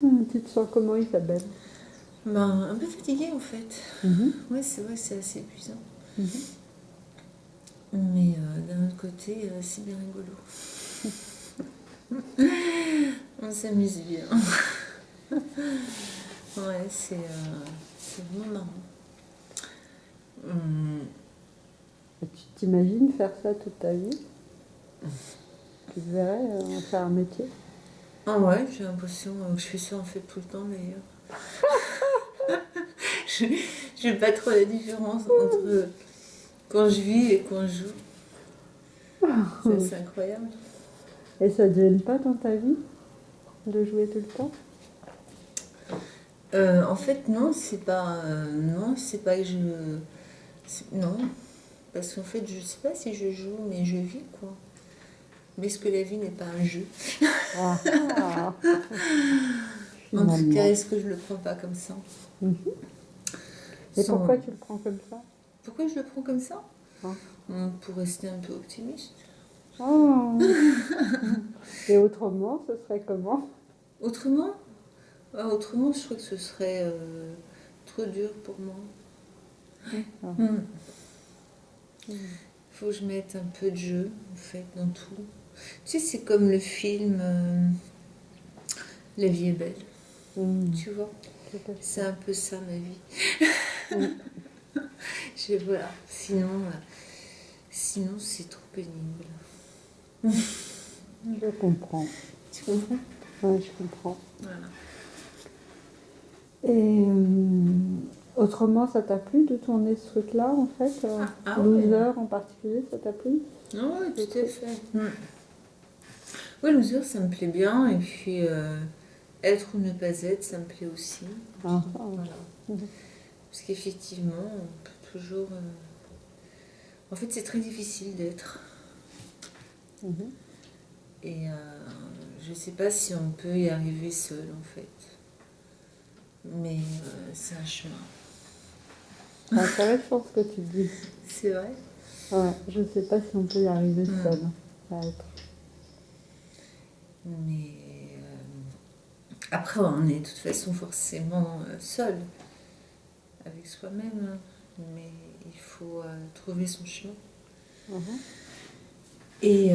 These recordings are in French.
Tu te sens comment, Isabelle? Ben, un peu fatiguée en fait. Mhm, Ouais, c'est vrai, c'est assez épuisant. mhm. Mais d'un autre côté, c'est bien rigolo. On s'amuse bien. Ouais, c'est vraiment marrant. Hum. Et tu t'imagines faire ça toute ta vie? Tu te verrais en faire un métier? Ah ouais, j'ai l'impression que je fais ça en fait tout le temps d'ailleurs. Je je fais pas trop la différence entre quand je vis et quand je joue. C'est assez incroyable. Et ça ne te gêne pas dans ta vie de jouer tout le temps? En fait, non, c'est pas que je. Non, parce qu'en fait, je sais pas si je joue, mais je vis quoi. Mais est-ce que la vie n'est pas un jeu? Ah, ah, En tout cas, finalement. est-ce que je le prends pas comme ça? Mhm. Et Sans... pourquoi tu le prends comme ça? Pourquoi je le prends comme ça? Hein. Pour rester un peu optimiste. Oh. Et autrement, ce serait comment? Autrement, autrement, je crois que ce serait trop dur pour moi. D'accord. Il Mhm. faut que je mette un peu de jeu, en fait, dans tout. Tu sais, c'est comme le film La vie est belle, Mhm. tu vois. Tout à C'est fait. un peu ça ma vie. Mhm. Voilà. Sinon c'est trop pénible. Je comprends. Tu comprends? Ouais, je comprends. Voilà. Et autrement, ça t'a plu de tourner ce truc-là, en fait? Ah ouais. Loser en particulier, ça t'a plu? Ah ouais, Le tout à truc? fait. Oui, Loser, ça me plaît bien. Et puis, être ou ne pas être, ça me plaît aussi. Ah, Donc, ah. voilà. Mhm. Parce qu'effectivement, on peut toujours. En fait, c'est très difficile d'être. Mhm. Et je sais pas si on peut y arriver seul, en fait. Mais c'est un chemin. C'est intéressant ce que tu dis. C'est vrai. Ouais, je sais pas si on peut y arriver Mm. seul à être. Mais après, on est de toute façon forcément seul avec soi-même. Mais il faut trouver son chemin. Mhm. Et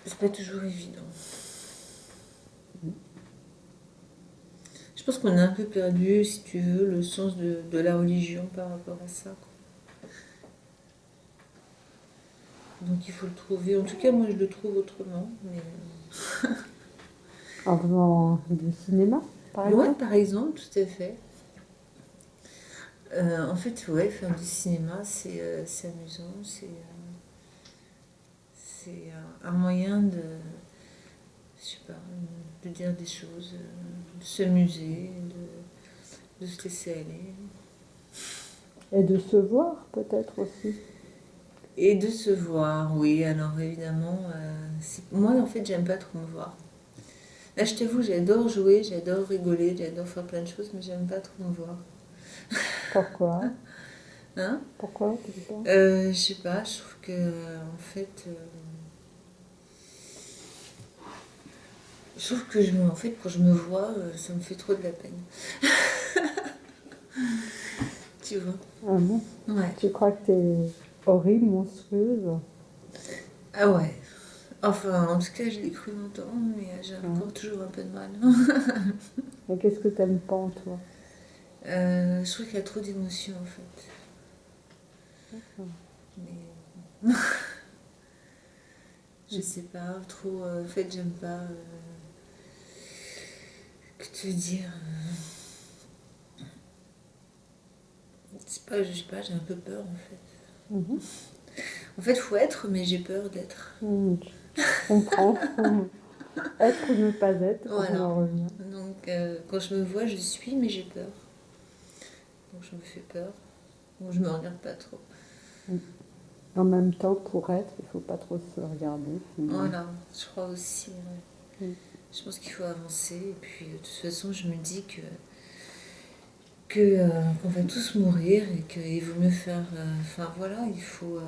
c'est pas toujours évident. Je pense qu'on a un peu perdu, si tu veux, le sens de la religion par rapport à ça, quoi. Donc il faut le trouver. En tout cas, moi, je le trouve autrement. Mais En faisant du cinéma, par ouais, exemple. par exemple, tout à fait. En fait, ouais, faire du cinéma, c'est amusant. C'est un moyen je sais pas, de dire des choses, de s'amuser, de se laisser aller. Et de se voir, peut-être aussi. Et de se voir, oui, alors évidemment, moi en fait j'aime pas trop me voir. Là je t'avoue, j'adore jouer, j'adore rigoler, j'adore faire plein de choses, mais j'aime pas trop me voir. Pourquoi? Hein? Pourquoi, tu dis pas? Je sais pas, je trouve que en fait, je trouve que en fait quand je me vois, ça me fait trop de la peine. Tu vois? Ah bon? Ouais. Tu crois que t'es horrible, monstrueuse? Ah ouais. Enfin, en tout cas, je l'ai cru longtemps, mais j'ai Ouais. encore toujours un peu de mal. Et qu'est-ce que t'aimes pas en toi? Je trouve qu'il y a trop d'émotions en fait. D'accord. Mais je sais pas, trop. En fait, j'aime pas. Que te dire. Je sais pas, j'ai un peu peur en fait. Mhm. En fait, faut être, mais j'ai peur d'être. Je comprends. Être ou ne pas être, on Voilà. en revient. Donc, quand je me vois, je suis, mais j'ai peur. Donc, je me fais peur. Donc, je me regarde pas trop. Mm. En même temps, pour être, il faut pas trop se regarder, finalement. Voilà, je crois aussi. Ouais. Mm. Je pense qu'il faut avancer. Et puis, de toute façon, je me dis qu'on va tous mourir et qu'il vaut mieux faire. Enfin, voilà, il faut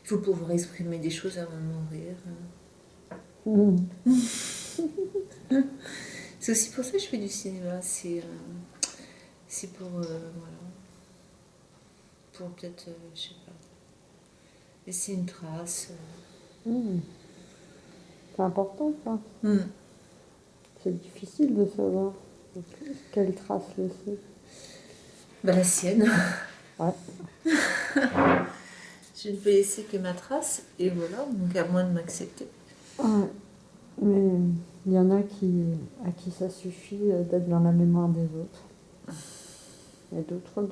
Il faut pouvoir exprimer des choses avant de mourir. Mhm. C'est aussi pour ça que je fais du cinéma. C'est pour, voilà, pour peut-être, je sais pas, laisser une trace. Mhm. C'est important, ça. Hmm. C'est difficile de savoir quelle trace laisser. Bah, la sienne. Ouais. Je ne peux laisser que ma trace, et voilà, donc à moins de m'accepter. Ouais. Mais il y en a à qui ça suffit d'être dans la mémoire des autres. Et d'autres non.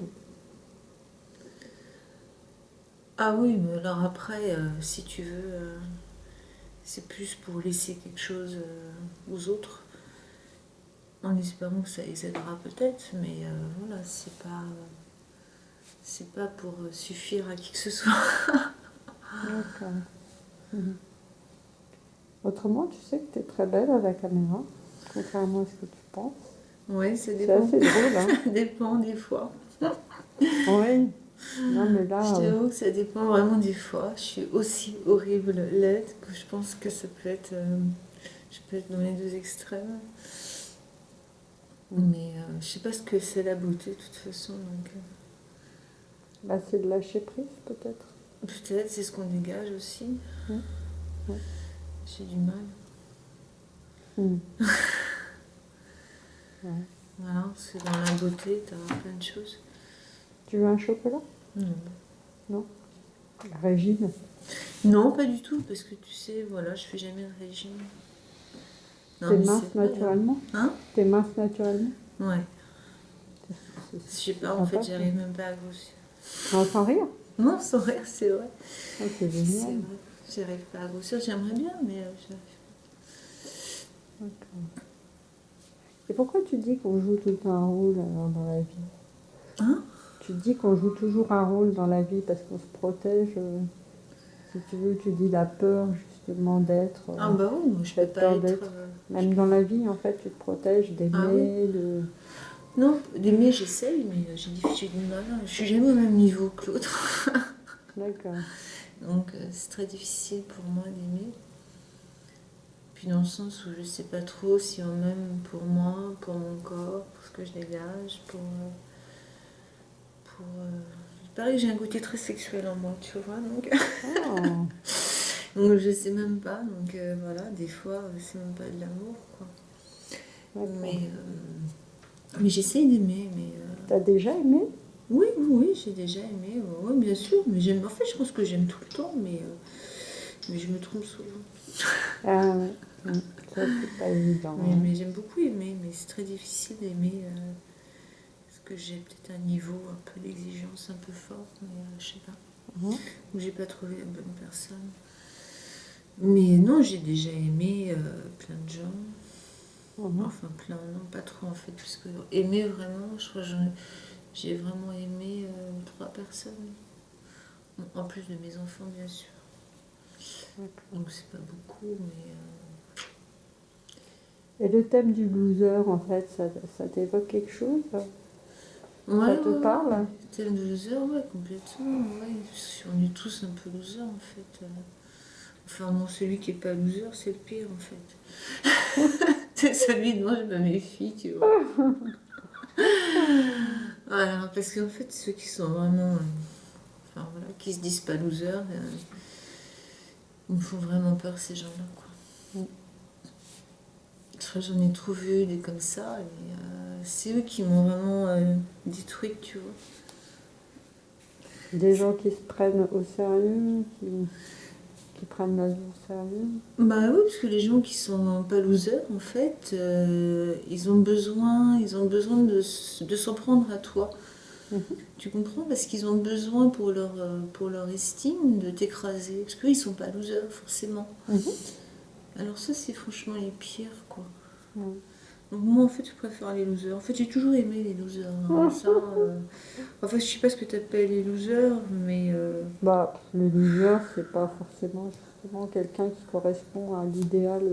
Ah oui, mais alors après, si tu veux, c'est plus pour laisser quelque chose aux autres, en espérant que ça les aidera peut-être, mais voilà, c'est pas pour suffire à qui que ce soit. D'accord. Mhm. Autrement, tu sais que tu es très belle à la caméra, contrairement à ce que tu penses. Ouais, ça C'est dépend. assez drôle, hein. Ça dépend des fois. Oui. Non, mais là, Je t'avoue que ça dépend vraiment des fois. Je suis aussi horrible laide que je pense que ça peut être. Je peux être dans les deux extrêmes. Mais je sais pas ce que c'est la beauté de toute façon. Donc, bah, c'est de lâcher prise, peut-être. peut-être c'est ce qu'on dégage aussi. Mhm. Ouais. J'ai du mal. Mhm. Ouais. Voilà, parce que dans la beauté, t'as plein de choses. Tu veux un chocolat? Non. Non. Régime. Non, pas du tout, parce que tu sais, voilà, je fais jamais de régime. Non, T'es mais mince c'est vrai. naturellement? Hein? T'es mince naturellement? Ouais. C'est Je sais c'est pas, en fait, sympa, ça. j'arrive même pas à grossir. Non, sans rire? Non, sans rire, c'est vrai. Ah, c'est C'est génial. vrai. J'arrive pas à grossir, j'aimerais bien, mais j'arrive. D'accord. Et pourquoi tu dis qu'on joue tout le temps un rôle alors, dans la vie? Hein? Tu dis qu'on joue toujours un rôle dans la vie parce qu'on se protège. Si tu veux, tu dis la peur justement d'être. Ah bah oui, moi je peux Cette pas peur être. d'être. Même dans la vie, en fait, tu te protèges Ah oui. d'aimer, de. Non, d'aimer j'essaye, mais j'ai du mal. Je suis jamais au même niveau que l'autre. D'accord. Donc c'est très difficile pour moi d'aimer. Puis dans le sens où je sais pas trop si on m'aime pour moi, pour mon corps, pour ce que je dégage, pour il paraît que j'ai un côté très sexuel en moi, tu vois, donc, Oh, donc je sais même pas, donc voilà, des fois c'est même pas de l'amour, quoi. d'accord. Mais j'essaye d'aimer, mais T'as déjà aimé? oui, oui, oui, j'ai déjà aimé, oui, bien sûr, mais j'aime, en fait je pense que j'aime tout le temps, mais je me trompe souvent. Ah ouais. Ça, c'est pas évident, hein. Mais j'aime beaucoup aimer, mais c'est très difficile d'aimer. Parce que j'ai peut-être un niveau un peu d'exigence un peu fort, mais je sais pas. Mhm. Ou j'ai pas trouvé la bonne personne. Mais non, j'ai déjà aimé plein de gens. Mhm. Enfin, plein, non, pas trop en fait. Parce que aimer vraiment, je crois que j'ai vraiment aimé 3 personnes. En plus de mes enfants, bien sûr. D'accord. Donc c'est pas beaucoup, mais. Et le thème du loser, en fait, ça t'évoque quelque chose? Ouais, Ça te parle? Thème de loser, ouais, complètement. Ouais. On est tous un peu loser en fait. Enfin, bon, celui qui est pas loser, c'est le pire en fait. C'est celui dont je me méfie, tu vois. Voilà, parce qu'en fait, ceux qui sont vraiment. Enfin voilà, qui se disent pas loser, ils me font vraiment peur ces gens-là, quoi. Mm. Parce que j'en ai trop vu des comme ça, et c'est eux qui m'ont vraiment détruite, tu vois. Des gens qui se prennent au sérieux, qui prennent la vie au sérieux. Bah oui, parce que les gens qui sont pas losers, en fait, ils ont besoin de s'en prendre à toi. Mhm. Tu comprends? Parce qu'ils ont besoin pour leur estime de t'écraser. Parce qu'eux, ils sont pas losers, forcément. Mhm. Alors ça, c'est franchement les pires, quoi. Ouais. Donc moi, en fait, je préfère les losers. En fait, j'ai toujours aimé les losers, hein. Ça, enfin, je sais pas ce que tu appelles les losers, mais... Bah, le loser, c'est pas forcément justement quelqu'un qui correspond à l'idéal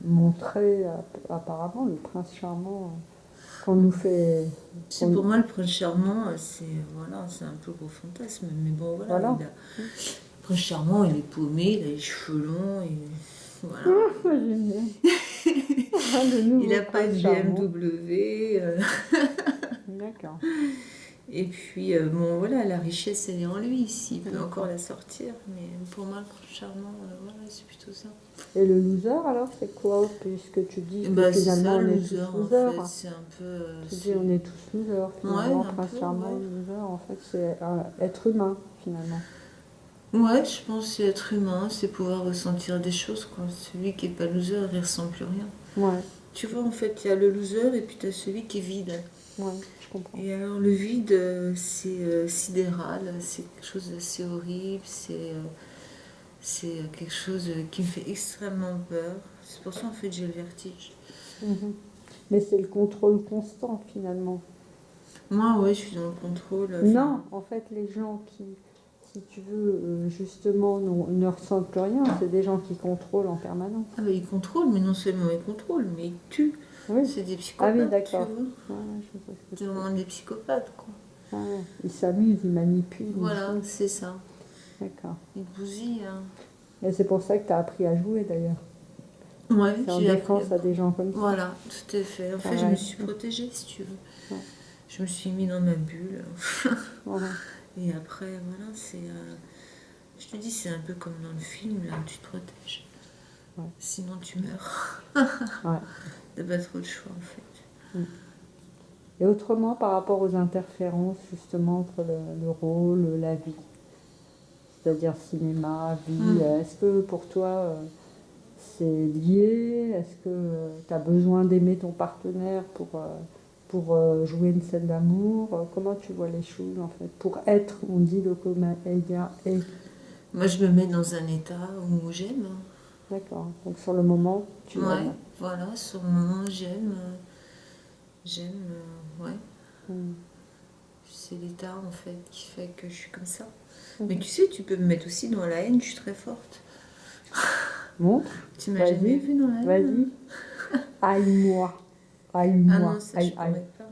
montré apparemment, le prince charmant. qu'on nous fait. C'est pour moi le prince charmant, c'est un peu gros fantasme, mais bon voilà. Le prince charmant, il est paumé, il a les cheveux longs, et voilà. J'aime bien. Il n'a pas de BMW. D'accord. Et puis, bon, voilà, la richesse, elle est en lui, s'il peut encore la sortir. Mais pour moi, le prince charmant, voilà, c'est plutôt ça. Et le loser, alors, c'est quoi? Puisque tu dis que finalement, on est tous losers. En fait, c'est un peu... tu dis, on est tous losers, finalement. Prince charmant, loser, en fait, c'est être humain, finalement. Ouais, je pense que c'est être humain, c'est pouvoir ressentir des choses, quoi. Celui qui n'est pas loser, il ressent plus rien. Ouais. Tu vois, en fait, il y a le loser et puis tu as celui qui est vide. Ouais, je comprends. Et alors, le vide, c'est sidéral, c'est quelque chose d'assez horrible, c'est quelque chose qui me fait extrêmement peur. C'est pour ça, en fait, j'ai le vertige. Mais c'est le contrôle constant, finalement. Moi, ouais, je suis dans le contrôle. Non, en fait, les gens qui, si tu veux, justement, ne ressentent plus rien, c'est des gens qui contrôlent en permanence. Ah bah ils contrôlent, mais non seulement ils contrôlent, mais ils tuent. Oui. C'est des psychopathes, ah oui, d'accord. C'est vraiment des psychopathes, quoi. Ah ouais. Ils s'amusent, ils manipulent. Voilà, c'est ça. D'accord. Ils bousillent. Hein. Et c'est pour ça que tu as appris à jouer, d'ailleurs. Ouais, c'est en défense à des gens comme ça. Voilà, tout à fait. En fait, je me suis protégée, si tu veux. Ouais. Je me suis mis dans ma bulle. Voilà. Et après, voilà, c'est... je te dis, c'est un peu comme dans le film, là, où tu te protèges. Ouais. Sinon, tu meurs. Ouais. T'as pas trop de choix, en fait. Et autrement, par rapport aux interférences, justement, entre le rôle, la vie, c'est-à-dire cinéma, vie, est-ce que pour toi, c'est lié? Est-ce que tu as besoin d'aimer ton partenaire pour jouer une scène d'amour? Comment tu vois les choses, en fait? Pour être, on dit le comédien est. Moi, je me mets dans un état où j'aime. D'accord. Donc, sur le moment, tu aimes. Voilà, sur le moment, j'aime. Ouais. C'est l'état, en fait, qui fait que je suis comme ça. Mais tu sais, tu peux me mettre aussi dans la haine, je suis très forte. Bon. Tu m'as jamais vu dans la haine? Vas-y. Aïe-moi. Aïe-moi. Ah non, ça, je pourrais pas.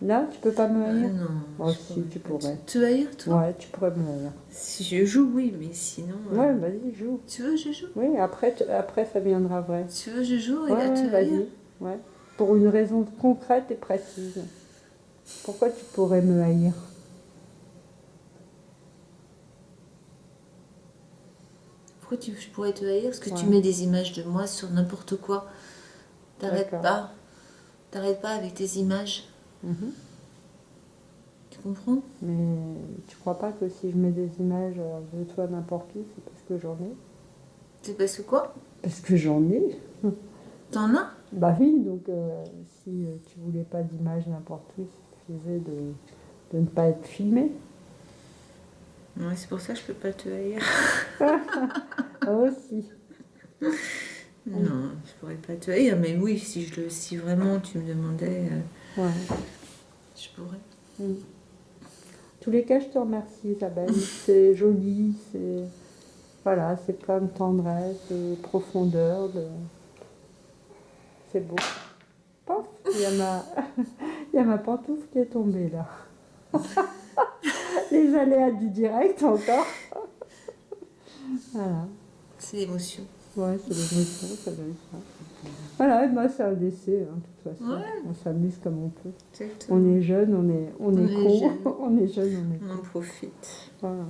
Là, tu peux pas me haïr? Non. Oh, si, tu pourrais. Tu veux haïr, toi? Ouais, tu pourrais me haïr. Si je joue, oui, mais sinon... Ouais, vas-y, joue. Tu veux, je joue? Oui, après ça viendra vrai. Tu veux, je joue? Ouais, vas-y. Ouais. Pour une raison concrète et précise. Pourquoi tu pourrais me haïr? Pourquoi je pourrais te haïr? Parce que tu mets des images de moi sur n'importe quoi. T'arrêtes pas. T'arrêtes pas avec tes images. Tu comprends? Mais tu crois pas que si je mets des images de toi n'importe où, c'est parce que j'en ai? C'est parce que quoi? Parce que j'en ai. T'en as? Bah oui, donc si tu voulais pas d'images n'importe où, il suffisait de ne pas être filmé. Ouais, c'est pour ça que je peux pas te haïr. Aussi. Non, je pourrais pas te haïr, mais oui, si vraiment tu me demandais, je pourrais. En tous les cas, je te remercie, Isabelle. C'est joli, c'est plein de tendresse, de profondeur, c'est beau. Pof, il y a ma pantoufle qui est tombée là. Les aléas du direct encore. Voilà. C'est l'émotion. Ouais, c'est l'émotion, ça doit être ça. Voilà, bah, c'est un décès, hein, de toute façon. Ouais. On s'amuse comme on peut. Exactement. On est jeune, on est con. On est jeune, on est con. On en profite. Voilà.